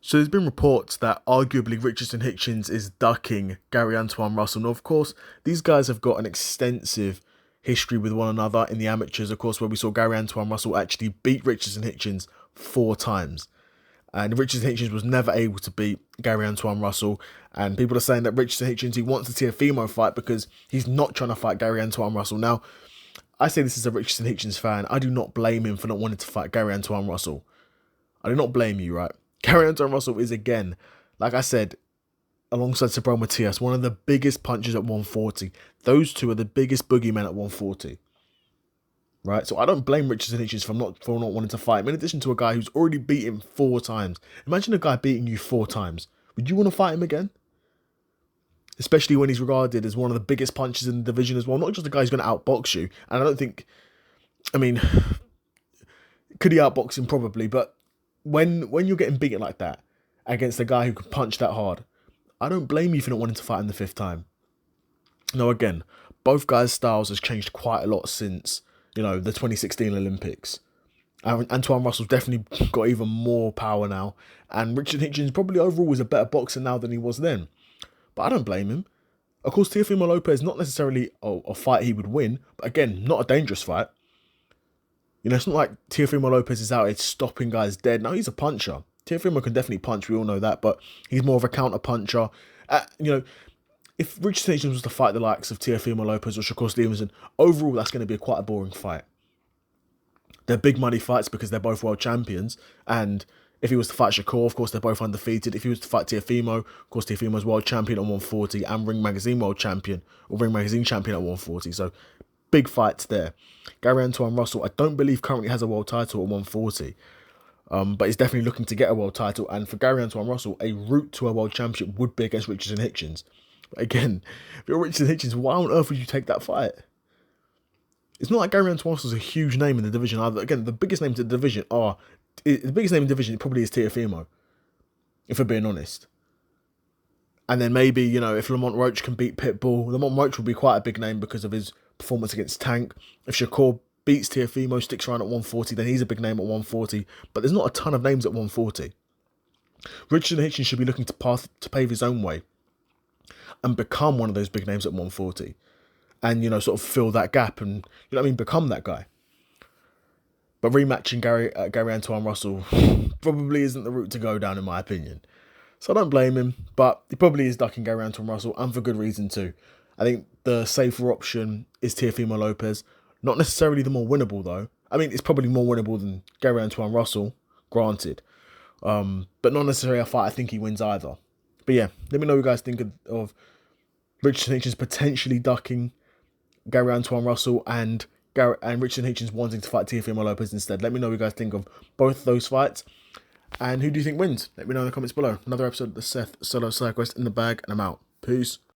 So there's been reports that arguably Richardson Hitchins is ducking Gary Antuanne Russell. Now, of course, these guys have got an extensive history with one another in the amateurs, of course, where we saw Gary Antuanne Russell actually beat Richardson Hitchins 4 times. And Richardson Hitchins was never able to beat Gary Antuanne Russell. And people are saying that Richardson Hitchins, he wants to see a female fight because he's not trying to fight Gary Antuanne Russell. Now, I say this as a Richardson Hitchins fan. I do not blame him for not wanting to fight Gary Antuanne Russell. I do not blame you, right? Gary Antuanne Russell is, again, like I said, alongside Sabro Matias, one of the biggest punchers at 140. Those two are the biggest boogeymen at 140. Right? So I don't blame Richardson Hitchins for not wanting to fight him. In addition to a guy who's already beat him 4 times. Imagine a guy beating you 4 times. Would you want to fight him again? Especially when he's regarded as one of the biggest punchers in the division as well. Not just a guy who's going to outbox you. And I don't think... I mean... Could he outbox him? Probably. But when you're getting beaten like that against a guy who can punch that hard, I don't blame you for not wanting to fight him the 5th time. Now, again, both guys' styles has changed quite a lot since, the 2016 Olympics. Antuanne Russell's definitely got even more power now. And Richard Hitchins probably overall is a better boxer now than he was then. But I don't blame him. Of course, Teofimo Lopez, not necessarily a fight he would win, but again, not a dangerous fight. It's not like Teofimo Lopez is out here stopping guys dead. No, he's a puncher. Teofimo can definitely punch, we all know that, but he's more of a counter puncher. If Richard Hitchins was to fight the likes of Teofimo Lopez or Shakur Stevenson, overall that's going to be quite a boring fight. They're big money fights because they're both world champions, and if he was to fight Shakur, of course they're both undefeated. If he was to fight Teofimo, of course Teofimo's world champion at 140 and Ring Magazine world champion, or Ring Magazine champion at 140, so big fights there. Gary Antuanne Russell, I don't believe currently has a world title at 140. But he's definitely looking to get a world title. And for Gary Antuanne Russell, a route to a world championship would be against Richardson Hitchins. But again, if you're Richardson Hitchins, why on earth would you take that fight? It's not like Gary Antuanne Russell's a huge name in the division either. Again, the biggest names in the division probably is Teofimo, if we're being honest. And then maybe, if Lamont Roach can beat Pitbull, Lamont Roach will be quite a big name because of his performance against Tank. If Shakur beats Teofimo, sticks around at 140, then he's a big name at 140. But there's not a ton of names at 140. Richardson Hitchins should be looking to pave his own way and become one of those big names at 140. And, sort of fill that gap and, become that guy. But rematching Gary Antuanne Russell probably isn't the route to go down, in my opinion. So I don't blame him, but he probably is ducking Gary Antuanne Russell, and for good reason too. I think the safer option is Teofimo Lopez. Not necessarily the more winnable, though. I mean, it's probably more winnable than Gary Antuanne Russell, granted. But not necessarily a fight I think he wins either. But yeah, let me know what you guys think of Richardson Hitchins potentially ducking Gary Antuanne Russell and Richardson Hitchins wanting to fight Teofimo Lopez instead. Let me know what you guys think of both those fights. And who do you think wins? Let me know in the comments below. Another episode of the Seth Solo Side Quest in the bag, and I'm out. Peace.